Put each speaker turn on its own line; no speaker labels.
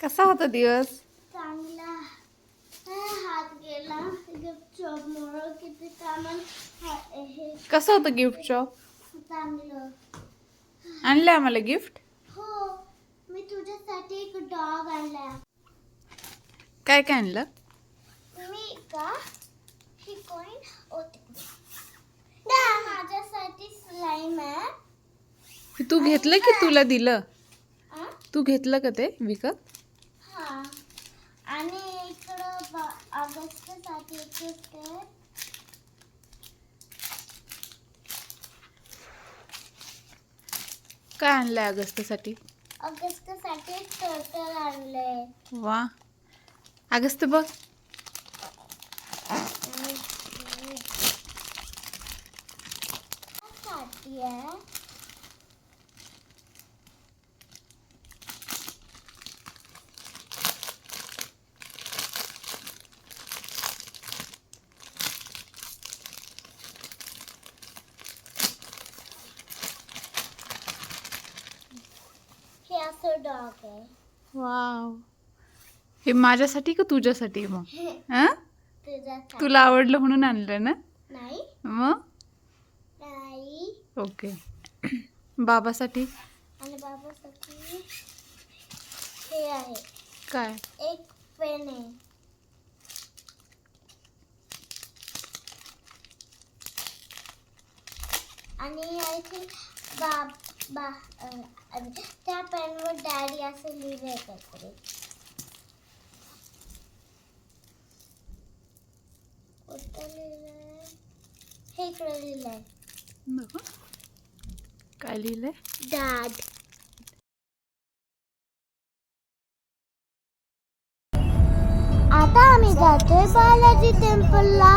कसा होता दिवस?
चांगला. हात गेला गिफ्ट शॉप मुळे किती सामान हे
कसं होतं गिफ्ट शॉप?
चांगलं.
आणलं आम्हाला गिफ्ट?
हो, मी तुझ्यासाठी एक डॉग आणला.
काय काय आणलं?
मी का ही कॉइन होती. माझ्यासाठी स्लाइम आहे.
तू घेतलं की तुला दिलं?
आ?
तू घेतलं का ते विकत?
हा. आणि इकडं ऑगस्टसाठी एक गिफ्ट आहे.
काय आणलंय अगस्टसाठी?
ऑगस्टसाठी एक टर्टल आणलंय.
वा, अगस्त बघ.
साठी आहे. हे असं डॉग आहे.
वाव, हे माझ्यासाठी का तुझ्यासाठी मग? हा,
तुझ्यासाठी
तुला आवडलं म्हणून आणलं ना?
नाही
मग
नाही.
ओके. बाबासाठी
आणि बाबासाठी हे आहे.
काय?
एक पेन आहे. आणि आय थिंक त्या पेनवर डॅडी असं लिहिलंय काहीतरी. कुठं लिहिलंय? हे इकडे लिहिलंय
बघ. काय लिहिलंय?
डॅड. आता आम्ही जातोय बालाजी टेम्पलला.